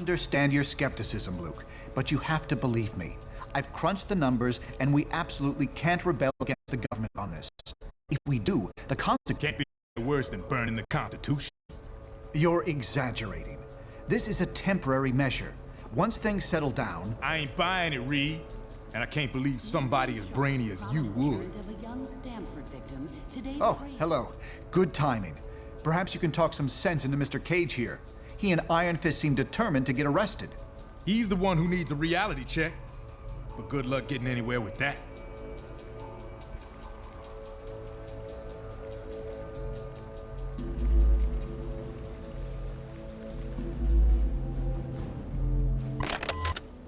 understand your skepticism, Luke, but you have to believe me. I've crunched the numbers, and we absolutely can't rebel against the government on this. If we do, the consequence Can't be worse than burning the Constitution. You're exaggerating. This is a temporary measure. Once things settle down... I ain't buying it, Reed. And I can't believe somebody as brainy as you would. Oh, hello. Good timing. Perhaps you can talk some sense into Mr. Cage here. He and Iron Fist seem determined to get arrested. He's the one who needs a reality check. But good luck getting anywhere with that.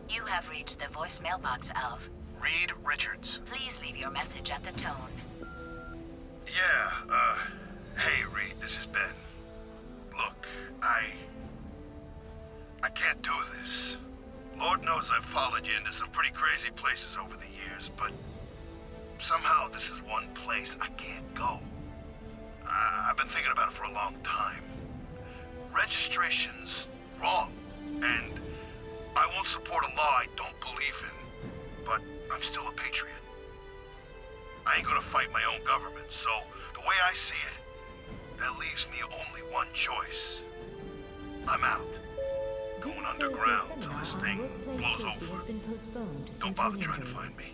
You have reached the voicemail box of Reed Richards. Please leave your message at the tone. Yeah, hey Reed, this is Ben. Look, I can't do this. Lord knows I've followed you into some pretty crazy places over the years, but somehow this is one place I can't go. I've been thinking about it for a long time. Registration's wrong, and I won't support a law I don't believe in, but I'm still a patriot. I ain't gonna fight my own government, so the way I see it, that leaves me only one choice. I'm out. Going underground till this thing blows over. Don't bother trying to find me.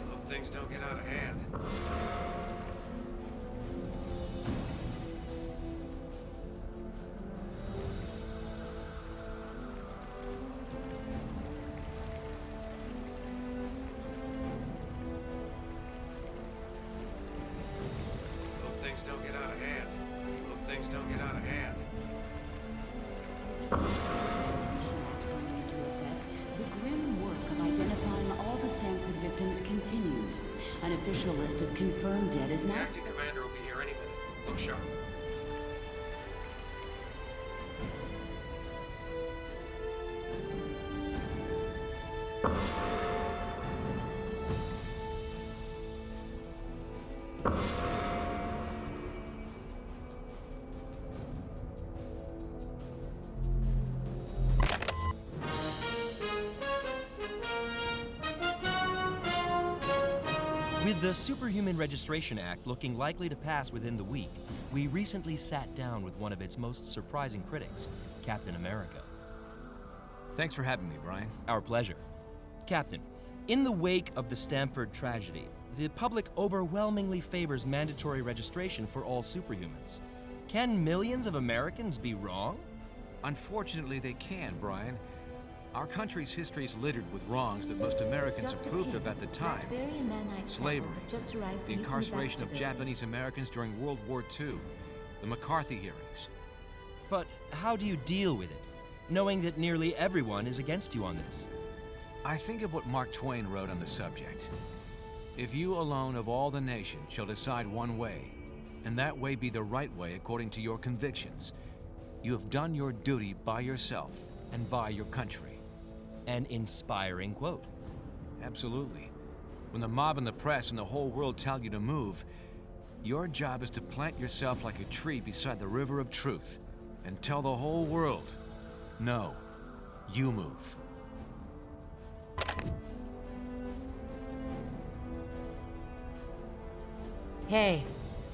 Hope things don't get out of hand. Things don't get out of hand. Hope things don't get out of hand. The grim work of identifying all the Stanford victims continues. An official list of confirmed dead is The now... acting commander will be here any minute. Look sharp. With the Superhuman Registration Act looking likely to pass within the week, we recently sat down with one of its most surprising critics, Captain America. Thanks for having me, Brian. Our pleasure. Captain, in the wake of the Stanford tragedy, the public overwhelmingly favors mandatory registration for all superhumans. Can millions of Americans be wrong? Unfortunately, they can, Brian. Our country's history is littered with wrongs that most Americans approved of at the time. Slavery, the incarceration of Japanese Americans during World War II, the McCarthy hearings. But how do you deal with it, knowing that nearly everyone is against you on this? I think of what Mark Twain wrote on the subject. If you alone of all the nation shall decide one way, and that way be the right way according to your convictions, you have done your duty by yourself and by your country. An inspiring quote. Absolutely. When the mob and the press and the whole world tell you to move, your job is to plant yourself like a tree beside the river of truth and tell the whole world, no, you move. Hey,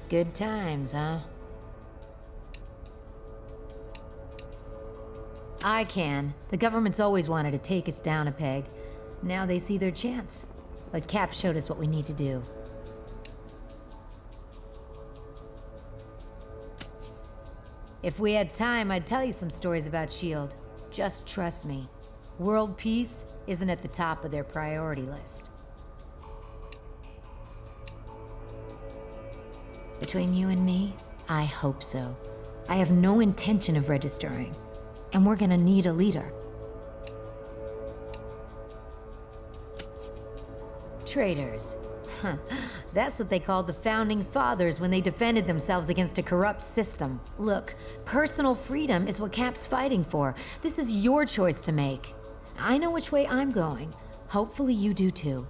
good times, huh? I can. The government's always wanted to take us down a peg. Now they see their chance. But Cap showed us what we need to do. If we had time, I'd tell you some stories about S.H.I.E.L.D. Just trust me. World peace isn't at the top of their priority list. Between you and me, I hope so. I have no intention of registering. And we're gonna need a leader. Traitors. Huh. That's what they called the Founding Fathers when they defended themselves against a corrupt system. Look, personal freedom is what Cap's fighting for. This is your choice to make. I know which way I'm going. Hopefully you do too.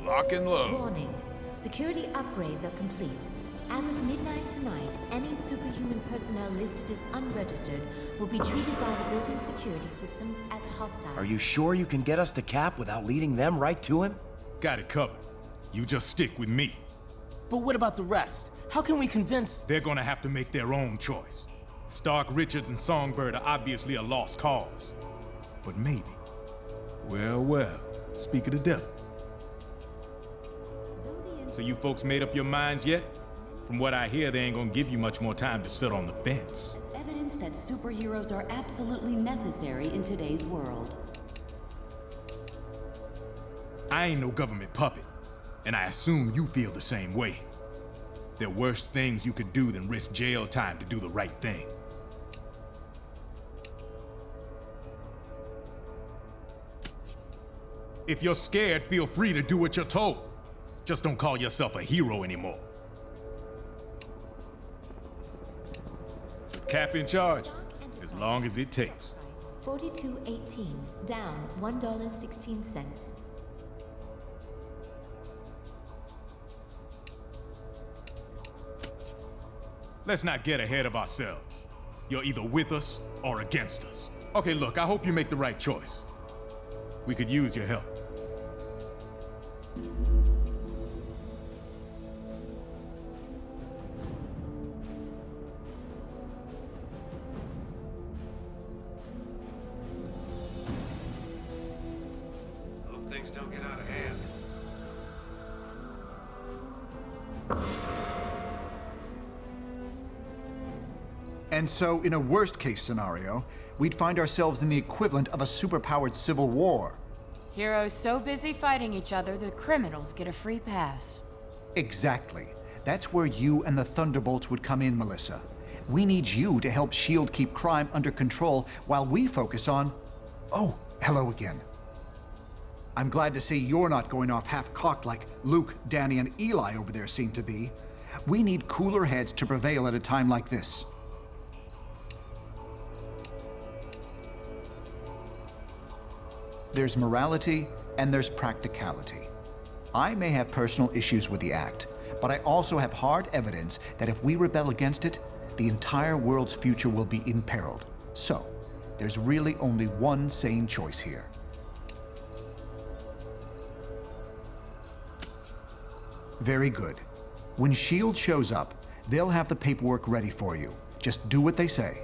Lock and load. Warning. Security upgrades are complete. As of midnight tonight, any superhuman personnel listed as unregistered will be treated by the building security systems as hostile. Are you sure you can get us to Cap without leading them right to him? Got it covered. You just stick with me. But what about the rest? How can we convince... They're gonna have to make their own choice. Stark, Richards, and Songbird are obviously a lost cause. But maybe. Well, speak of the devil. So you folks made up your minds yet? From what I hear, they ain't gonna give you much more time to sit on the fence. Evidence that superheroes are absolutely necessary in today's world. I ain't no government puppet, and I assume you feel the same way. There are worse things you could do than risk jail time to do the right thing. If you're scared, feel free to do what you're told. Just don't call yourself a hero anymore. With Cap in charge, as long as it takes. $42.18, down $1.16. Let's not get ahead of ourselves. You're either with us or against us. Okay, look, I hope you make the right choice. We could use your help. Hope things don't get out of hand. And so, in a worst-case scenario, we'd find ourselves in the equivalent of a superpowered civil war. Heroes so busy fighting each other, the criminals get a free pass. Exactly. That's where you and the Thunderbolts would come in, Melissa. We need you to help S.H.I.E.L.D. keep crime under control while we focus on... Oh, hello again. I'm glad to see you're not going off half-cocked like Luke, Danny, and Eli over there seem to be. We need cooler heads to prevail at a time like this. There's morality and there's practicality. I may have personal issues with the act, but I also have hard evidence that if we rebel against it, the entire world's future will be imperiled. So, there's really only one sane choice here. Very good. When S.H.I.E.L.D. shows up, they'll have the paperwork ready for you. Just do what they say.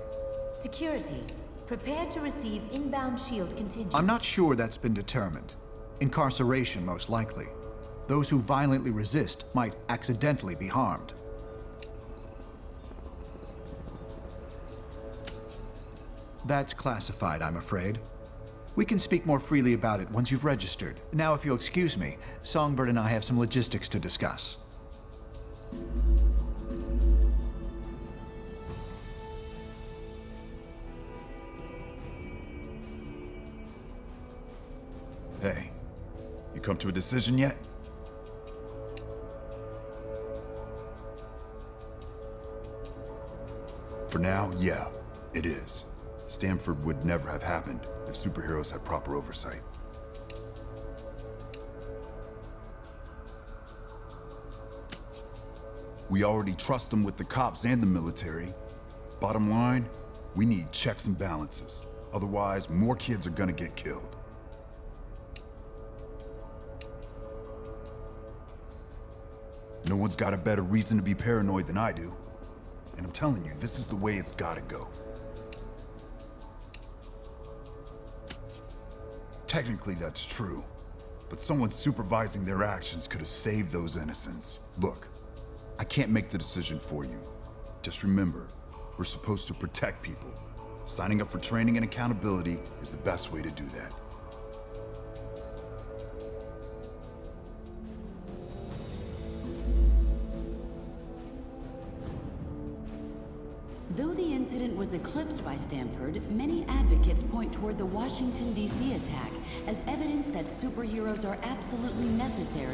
Security, prepare to receive inbound S.H.I.E.L.D. contingent. I'm not sure that's been determined. Incarceration, most likely. Those who violently resist might accidentally be harmed. That's classified, I'm afraid. We can speak more freely about it once you've registered. Now, if you'll excuse me, Songbird and I have some logistics to discuss. Hey, you come to a decision yet? For now, yeah, it is. Stamford would never have happened if superheroes had proper oversight. We already trust them with the cops and the military. Bottom line, we need checks and balances. Otherwise, more kids are gonna get killed. No one's got a better reason to be paranoid than I do. And I'm telling you, this is the way it's gotta go. Technically, that's true. But someone supervising their actions could have saved those innocents. Look, I can't make the decision for you. Just remember, we're supposed to protect people. Signing up for training and accountability is the best way to do that. Though the incident was eclipsed by Stamford, many advocates point toward the Washington, D.C. attack as evidence that superheroes are absolutely necessary.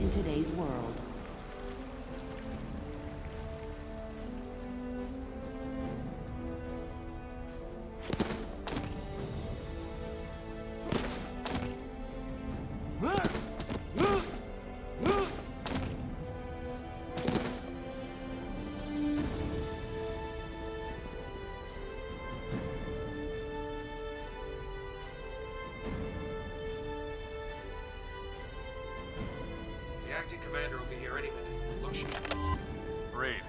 In today's world. The acting commander will be here any minute. Look, Reed,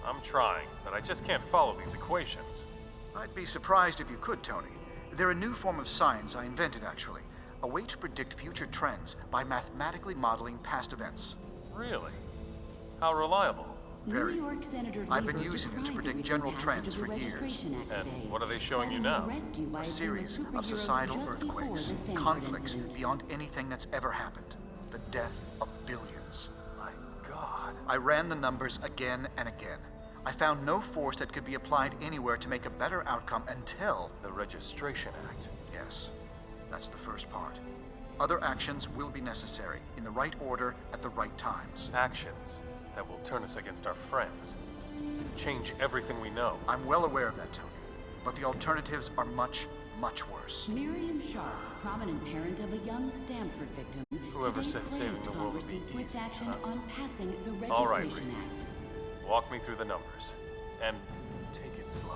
I'm trying, but I just can't follow these equations. I'd be surprised if you could, Tony. They're a new form of science I invented, actually. A way to predict future trends by mathematically modeling past events. Really? How reliable? Very. New York Senator I've been Lieber using it to decried the predict recent general passage trends of the for years. Registration Act And today, what are they showing you citing now? his rescue by A a team series of of superheroes societal just before earthquakes, the Stanford conflicts incident. beyond anything that's ever happened. The death of billions. My God. I ran the numbers again and again. I found no force that could be applied anywhere to make a better outcome until... The Registration Act. Yes, that's the first part. Other actions will be necessary, in the right order, at the right times. Actions that will turn us against our friends. Change everything we know. I'm well aware of that, Tony. But the alternatives are much, much worse. Miriam Sharp, prominent parent of a young Stanford victim, Whoever today said saving praised the world would be Congress's swift easy, action huh? on passing the All right, Registration Reed. Act. Walk me through the numbers. And take it slow.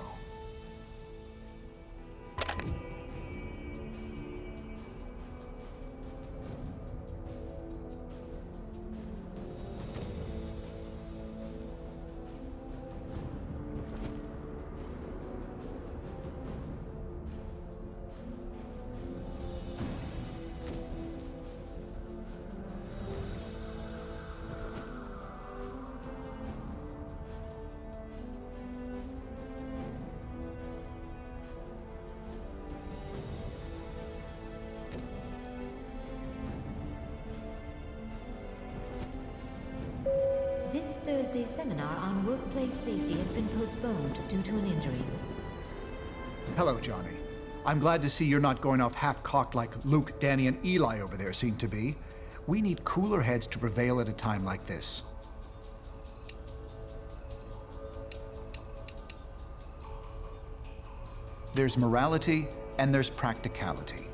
This Thursday's seminar on workplace safety has been postponed due to an injury. Hello, Johnny. I'm glad to see you're not going off half-cocked like Luke, Danny, and Eli over there seem to be. We need cooler heads to prevail at a time like this. There's morality and there's practicality.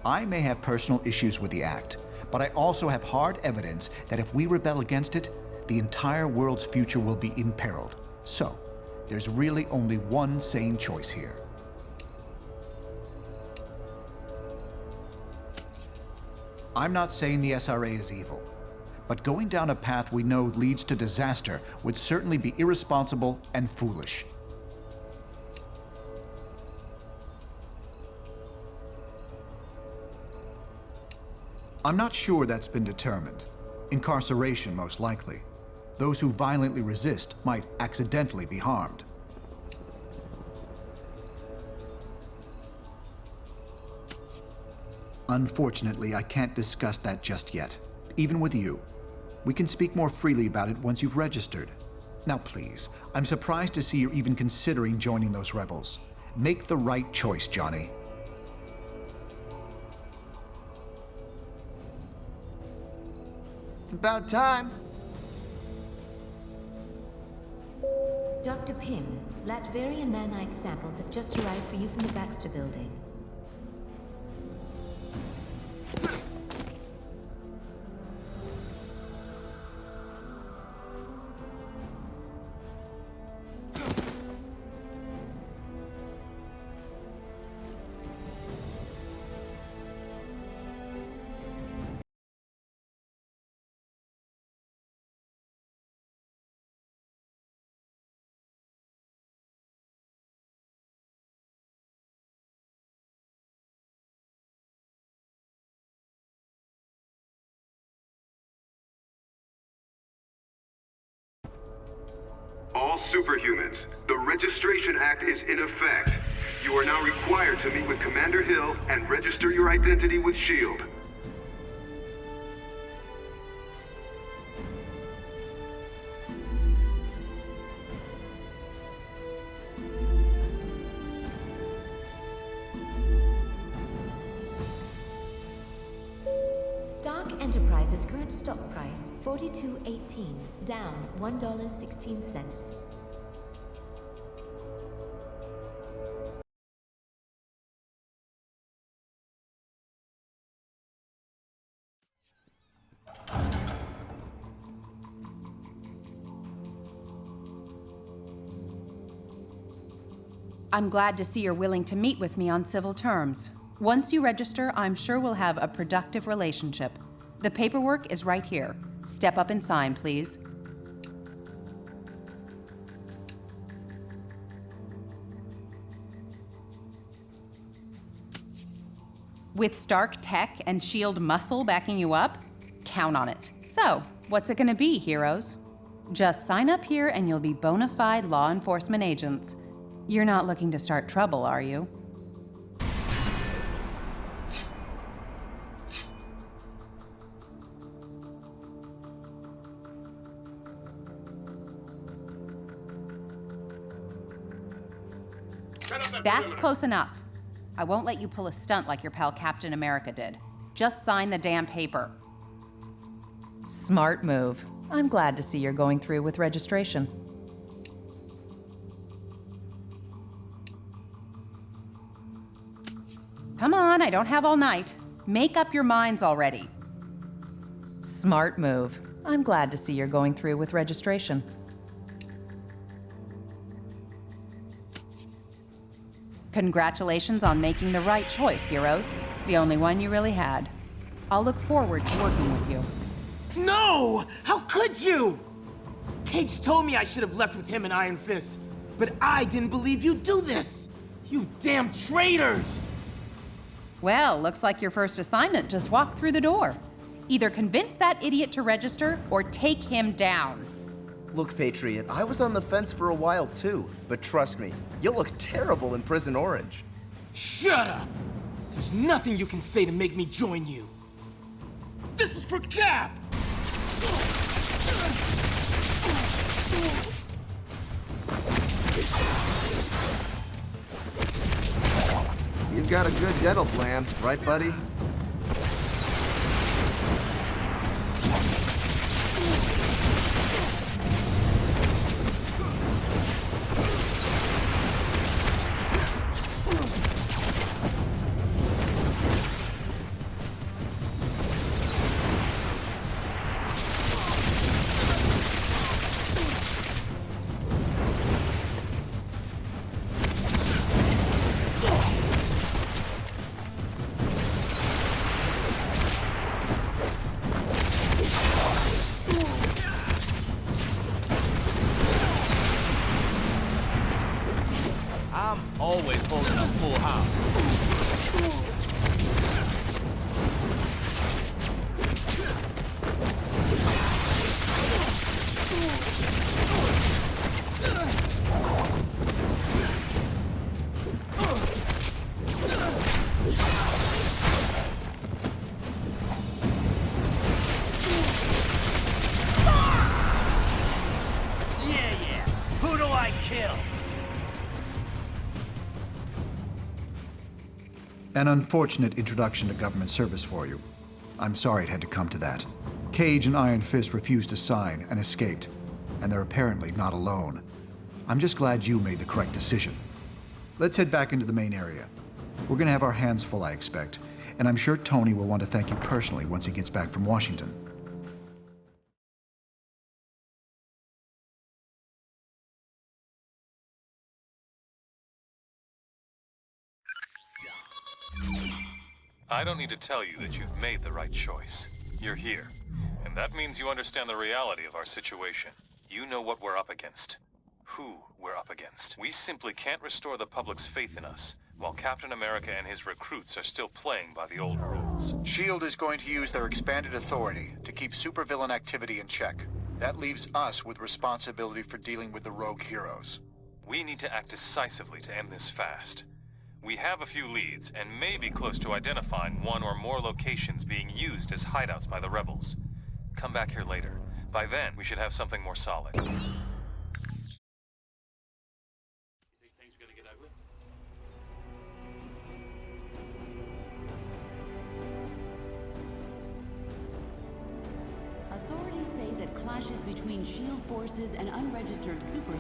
I may have personal issues with the act, but I also have hard evidence that if we rebel against it, the entire world's future will be imperiled. So, there's really only one sane choice here. I'm not saying the SRA is evil, but going down a path we know leads to disaster would certainly be irresponsible and foolish. I'm not sure that's been determined. Incarceration, most likely. Those who violently resist might accidentally be harmed. Unfortunately, I can't discuss that just yet, even with you. We can speak more freely about it once you've registered. Now please, I'm surprised to see you're even considering joining those rebels. Make the right choice, Johnny. It's about time. Dr. Pym, Latverian nanite samples have just arrived for you from the Baxter building. All superhumans, the Registration Act is in effect. You are now required to meet with Commander Hill and register your identity with S.H.I.E.L.D. This current stock price, $42.18, down $1.16. I'm glad to see you're willing to meet with me on civil terms. Once you register, I'm sure we'll have a productive relationship. The paperwork is right here. Step up and sign, please. With Stark Tech and S.H.I.E.L.D. muscle backing you up? Count on it. So, what's it gonna be, heroes? Just sign up here and you'll be bona fide law enforcement agents. You're not looking to start trouble, are you? That's close enough. I won't let you pull a stunt like your pal Captain America did. Just sign the damn paper. Smart move. I'm glad to see you're going through with registration. Come on, I don't have all night. Make up your minds already. Smart move. I'm glad to see you're going through with registration. Congratulations on making the right choice, heroes. The only one you really had. I'll look forward to working with you. No! How could you? Cage told me I should have left with him and Iron Fist, but I didn't believe you'd do this! You damn traitors! Well, looks like your first assignment just walked through the door. Either convince that idiot to register or take him down. Look, Patriot, I was on the fence for a while too, but trust me, you'll look terrible in Prison Orange. Shut up! There's nothing you can say to make me join you. This is for Cap! You've got a good dental plan, right, buddy? Always holding a full house. Yeah. Who do I kill? An unfortunate introduction to government service for you. I'm sorry it had to come to that. Cage and Iron Fist refused to sign and escaped, and they're apparently not alone. I'm just glad you made the correct decision. Let's head back into the main area. We're gonna have our hands full, I expect, and I'm sure Tony will want to thank you personally once he gets back from Washington. I don't need to tell you that you've made the right choice. You're here, and that means you understand the reality of our situation. You know what we're up against. Who we're up against. We simply can't restore the public's faith in us, while Captain America and his recruits are still playing by the old rules. S.H.I.E.L.D. is going to use their expanded authority to keep supervillain activity in check. That leaves us with responsibility for dealing with the rogue heroes. We need to act decisively to end this fast. We have a few leads, and may be close to identifying one or more locations being used as hideouts by the rebels. Come back here later. By then, we should have something more solid. between SHIELD forces and unregistered super...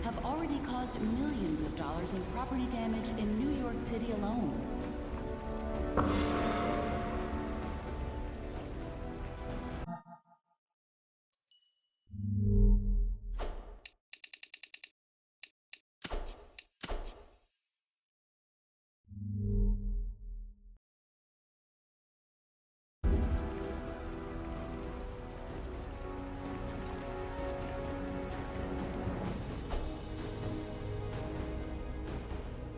have already caused millions of dollars in property damage in New York City alone.